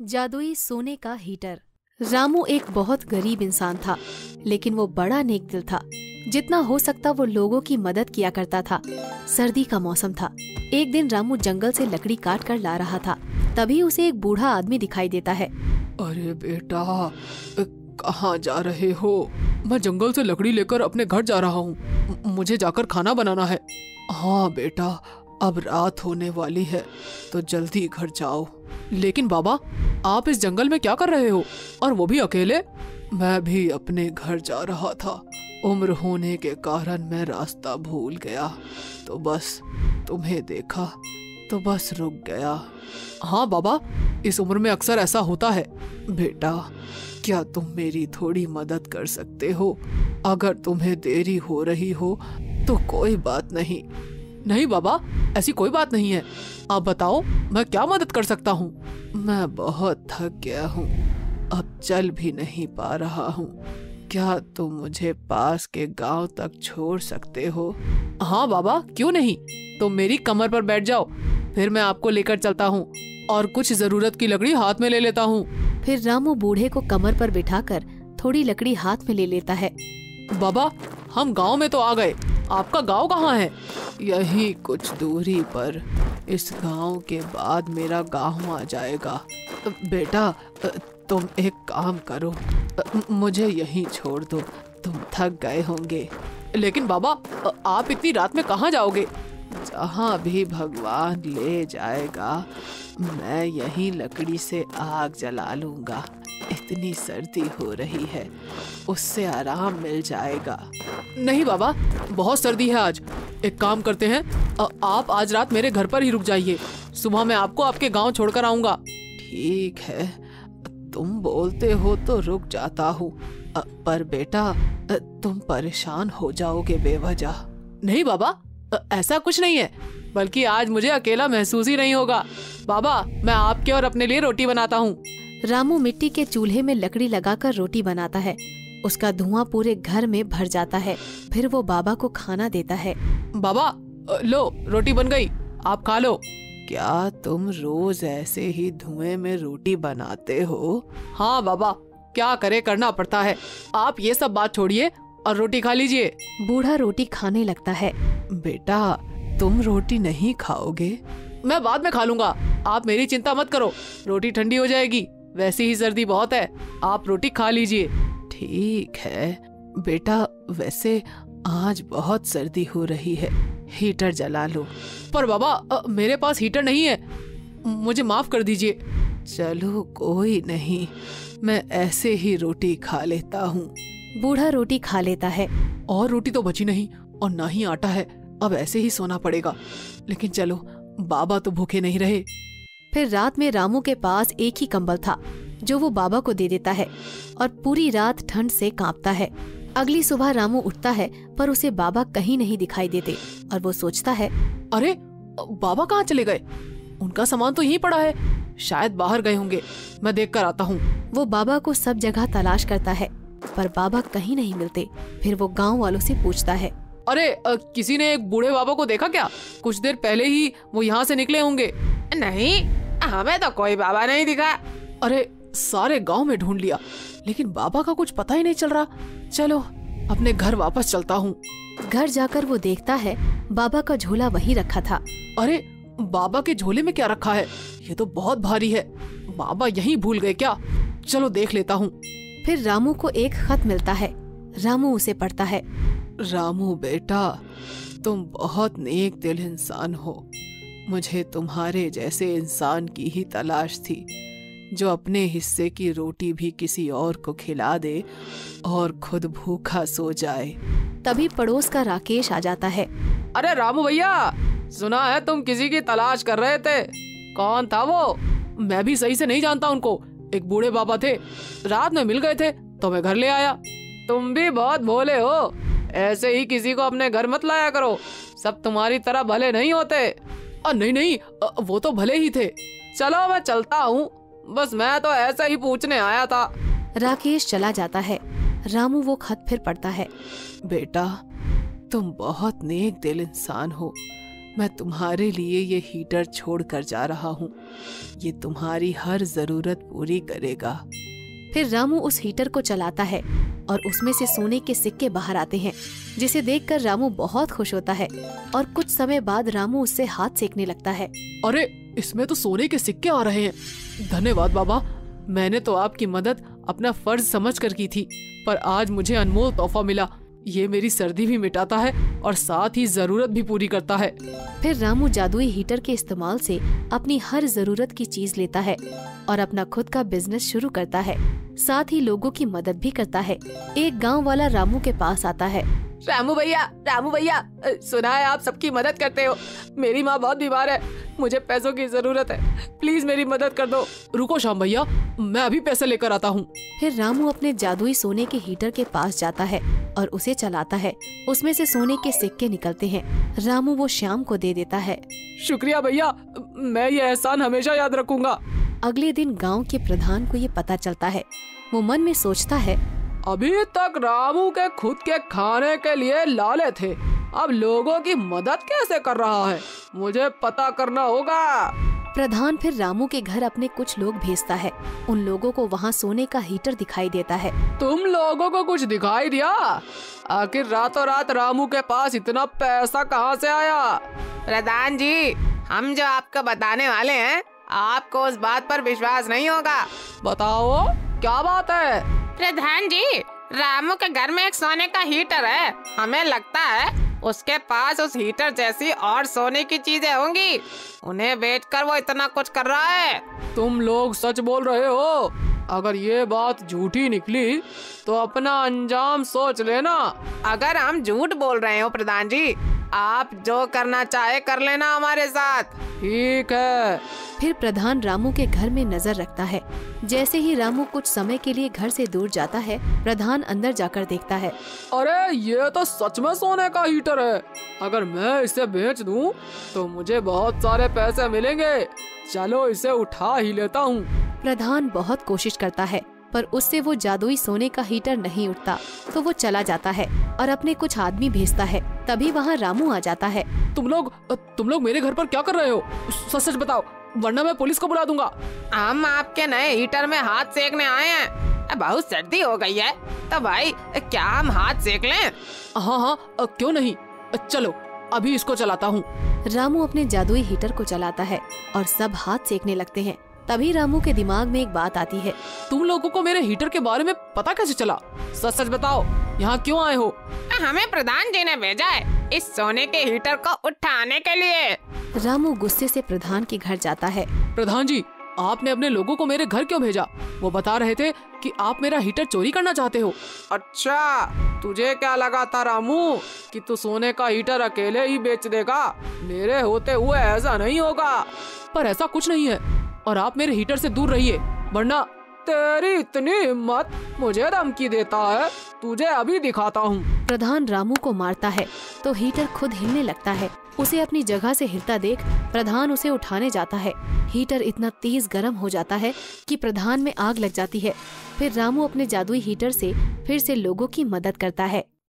जादुई सोने का हीटर। रामू एक बहुत गरीब इंसान था, लेकिन वो बड़ा नेक दिल था। जितना हो सकता वो लोगों की मदद किया करता था। सर्दी का मौसम था। एक दिन रामू जंगल से लकड़ी काट कर ला रहा था। तभी उसे एक बूढ़ा आदमी दिखाई देता है। अरे बेटा, कहाँ जा रहे हो? मैं जंगल से लकड़ी लेकर अपने घर जा रहा हूँ। मुझे जाकर खाना बनाना है। हाँ बेटा, अब रात होने वाली है तो जल्दी घर जाओ। लेकिन बाबा, आप इस जंगल में क्या कर रहे हो, और वो भी अकेले? मैं भी अपने घर जा रहा था। उम्र होने के कारण मैं रास्ता भूल गया, तो बस तुम्हें देखा तो बस रुक गया। हाँ बाबा, इस उम्र में अक्सर ऐसा होता है। बेटा, क्या तुम मेरी थोड़ी मदद कर सकते हो? अगर तुम्हें देरी हो रही हो तो कोई बात नहीं। नहीं बाबा, ऐसी कोई बात नहीं है। आप बताओ, मैं क्या मदद कर सकता हूँ? मैं बहुत थक गया हूँ, अब चल भी नहीं पा रहा हूँ। क्या तुम मुझे पास के गांव तक छोड़ सकते हो? हाँ बाबा, क्यों नहीं। तुम मेरी कमर पर बैठ जाओ, फिर मैं आपको लेकर चलता हूँ और कुछ जरूरत की लकड़ी हाथ में ले लेता हूँ। फिर रामू बूढ़े को कमर पर बिठाकर थोड़ी लकड़ी हाथ में ले लेता है। बाबा, हम गांव में तो आ गए। आपका गांव कहाँ है? यही कुछ दूरी पर। इस गांव के बाद मेरा गांव आ जाएगा। बेटा, तुम एक काम करो, मुझे यहीं छोड़ दो। तुम थक गए होंगे। लेकिन बाबा, आप इतनी रात में कहाँ जाओगे? जहाँ भी भगवान ले जाएगा, मैं यहीं लकड़ी से आग जला लूंगा। इतनी सर्दी हो रही है, उससे आराम मिल जाएगा। नहीं बाबा, बहुत सर्दी है आज। एक काम करते हैं, आप आज रात मेरे घर पर ही रुक जाइए। सुबह मैं आपको आपके गांव छोड़कर आऊंगा। ठीक है, तुम बोलते हो तो रुक जाता हूँ, पर बेटा तुम परेशान हो जाओगे बेवजह। नहीं बाबा, ऐसा कुछ नहीं है, बल्कि आज मुझे अकेला महसूस ही नहीं होगा। बाबा, मैं आपके और अपने लिए रोटी बनाता हूँ। रामू मिट्टी के चूल्हे में लकड़ी लगाकर रोटी बनाता है। उसका धुआं पूरे घर में भर जाता है। फिर वो बाबा को खाना देता है। बाबा, लो, रोटी बन गई, आप खा लो। क्या तुम रोज ऐसे ही धुएं में रोटी बनाते हो? हाँ बाबा, क्या करे, करना पड़ता है। आप ये सब बात छोड़िए और रोटी खा लीजिए। बूढ़ा रोटी खाने लगता है। बेटा, तुम रोटी नहीं खाओगे? मैं बाद में खा लूंगा, आप मेरी चिंता मत करो। रोटी ठंडी हो जाएगी, वैसे ही सर्दी बहुत है। आप रोटी खा लीजिए। ठीक है बेटा, वैसे आज बहुत सर्दी हो रही है, हीटर जला लो। पर बाबा, मेरे पास हीटर नहीं है, मुझे माफ कर दीजिए। चलो कोई नहीं, मैं ऐसे ही रोटी खा लेता हूँ। बूढ़ा रोटी खा लेता है। और रोटी तो बची नहीं और ना ही आटा है, अब ऐसे ही सोना पड़ेगा। लेकिन चलो, बाबा तो भूखे नहीं रहे। फिर रात में रामू के पास एक ही कंबल था, जो वो बाबा को दे देता है, और पूरी रात ठंड से कांपता है। अगली सुबह रामू उठता है, पर उसे बाबा कहीं नहीं दिखाई देते, और वो सोचता है, अरे बाबा कहाँ चले गए? उनका सामान तो यहीं पड़ा है, शायद बाहर गए होंगे। मैं देख कर आता हूँ। वो बाबा को सब जगह तलाश करता है, पर बाबा कहीं नहीं मिलते। फिर वो गाँव वालों से पूछता है, अरे किसी ने एक बूढ़े बाबा को देखा क्या? कुछ देर पहले ही वो यहाँ से निकले होंगे। नहीं, हमें तो कोई बाबा नहीं दिखा। अरे सारे गांव में ढूंढ लिया, लेकिन बाबा का कुछ पता ही नहीं चल रहा। चलो अपने घर वापस चलता हूँ। घर जाकर वो देखता है बाबा का झोला वहीं रखा था। अरे बाबा के झोले में क्या रखा है? ये तो बहुत भारी है। बाबा यहीं भूल गए क्या? चलो देख लेता हूँ। फिर रामू को एक खत मिलता है। रामू उसे पढ़ता है। रामू बेटा, तुम बहुत नेक दिल इंसान हो। मुझे तुम्हारे जैसे इंसान की ही तलाश थी, जो अपने हिस्से की रोटी भी किसी और को खिला दे और खुद भूखा सो जाए। तभी पड़ोस का राकेश आ जाता है। अरे रामू भैया, सुना है तुम किसी की तलाश कर रहे थे। कौन था वो? मैं भी सही से नहीं जानता उनको। एक बूढ़े बाबा थे, रात में मिल गए थे तो मैं घर ले आया। तुम भी बहुत भोले हो, ऐसे ही किसी को अपने घर मत लाया करो। सब तुम्हारी तरह भले नहीं होते। नहीं नहीं, वो तो भले ही थे। चलो मैं चलता हूँ, बस मैं तो ऐसा ही पूछने आया था। राकेश चला जाता है। रामू वो खत फिर पढ़ता है। बेटा, तुम बहुत नेक दिल इंसान हो। मैं तुम्हारे लिए ये हीटर छोड़ कर जा रहा हूँ। ये तुम्हारी हर जरूरत पूरी करेगा। फिर रामू उस हीटर को चलाता है और उसमें से सोने के सिक्के बाहर आते हैं, जिसे देखकर रामू बहुत खुश होता है और कुछ समय बाद रामू उससे हाथ सेकने लगता है। अरे, इसमें तो सोने के सिक्के आ रहे हैं। धन्यवाद बाबा, मैंने तो आपकी मदद अपना फर्ज समझकर की थी, पर आज मुझे अनमोल तोहफा मिला। ये मेरी सर्दी भी मिटाता है और साथ ही जरूरत भी पूरी करता है। फिर रामू जादुई हीटर के इस्तेमाल से अपनी हर जरूरत की चीज लेता है और अपना खुद का बिजनेस शुरू करता है। साथ ही लोगों की मदद भी करता है। एक गांव वाला रामू के पास आता है। रामू भैया, सुना है आप सबकी मदद करते हो। मेरी माँ बहुत बीमार है, मुझे पैसों की जरूरत है, प्लीज मेरी मदद कर दो। रुको श्याम भैया, मैं अभी पैसे लेकर आता हूँ। फिर रामू अपने जादुई सोने के हीटर के पास जाता है और उसे चलाता है। उसमें से सोने के सिक्के निकलते हैं। रामू वो श्याम को दे देता है। शुक्रिया भैया, मैं ये एहसान हमेशा याद रखूंगा। अगले दिन गांव के प्रधान को ये पता चलता है। वो मन में सोचता है, अभी तक रामू के खुद के खाने के लिए लाले थे, अब लोगों की मदद कैसे कर रहा है, मुझे पता करना होगा। प्रधान फिर रामू के घर अपने कुछ लोग भेजता है। उन लोगों को वहाँ सोने का हीटर दिखाई देता है। तुम लोगों को कुछ दिखाई दिया? आखिर रातों रात रामू के पास इतना पैसा कहाँ से आया? प्रधान जी, हम जो आपको बताने वाले हैं, आपको उस बात पर विश्वास नहीं होगा। बताओ, क्या बात है? प्रधान जी, रामू के घर में एक सोने का हीटर है। हमें लगता है उसके पास उस हीटर जैसी और सोने की चीजें होंगी। उन्हें बेचकर वो इतना कुछ कर रहा है। तुम लोग सच बोल रहे हो? अगर ये बात झूठी निकली तो अपना अंजाम सोच लेना। अगर हम झूठ बोल रहे हो प्रधान जी, आप जो करना चाहे कर लेना हमारे साथ। ठीक है। फिर प्रधान रामू के घर में नजर रखता है। जैसे ही रामू कुछ समय के लिए घर से दूर जाता है, प्रधान अंदर जाकर देखता है। अरे, ये तो सच में सोने का हीटर है। अगर मैं इसे बेच दूं तो मुझे बहुत सारे पैसे मिलेंगे। चलो इसे उठा ही लेता हूँ। प्रधान बहुत कोशिश करता है, पर उससे वो जादुई सोने का हीटर नहीं उठता। तो वो चला जाता है और अपने कुछ आदमी भेजता है। तभी वहाँ रामू आ जाता है। तुम लोग मेरे घर पर क्या कर रहे हो? सच सच बताओ, वरना मैं पुलिस को बुला दूंगा। हम आपके नए हीटर में हाथ सेकने आए हैं। बहुत सर्दी हो गई है, तो भाई क्या हम हाथ सेक लें? हाँ, क्यों नहीं, चलो अभी इसको चलाता हूँ। रामू अपने जादुई हीटर को चलाता है और सब हाथ सेकने लगते हैं। तभी रामू के दिमाग में एक बात आती है। तुम लोगों को मेरे हीटर के बारे में पता कैसे चला? सच सच बताओ, यहाँ क्यों आए हो? हमें प्रधान जी ने भेजा है इस सोने के हीटर को उठाने के लिए। रामू गुस्से से प्रधान के घर जाता है। प्रधान जी, आपने अपने लोगों को मेरे घर क्यों भेजा? वो बता रहे थे कि आप मेरा हीटर चोरी करना चाहते हो। अच्छा, तुझे क्या लगा था रामू कि तू सोने का हीटर अकेले ही बेच देगा? मेरे होते हुए ऐसा नहीं होगा। पर ऐसा कुछ नहीं है, और आप मेरे हीटर से दूर रहिए, वरना तेरी इतनी हिम्मत, मुझे धमकी देता है, तुझे अभी दिखाता हूँ। प्रधान रामू को मारता है तो हीटर खुद हिलने लगता है। उसे अपनी जगह से हिलता देख प्रधान उसे उठाने जाता है। हीटर इतना तेज गर्म हो जाता है कि प्रधान में आग लग जाती है। फिर रामू अपने जादुई हीटर से फिर से लोगों की मदद करता है।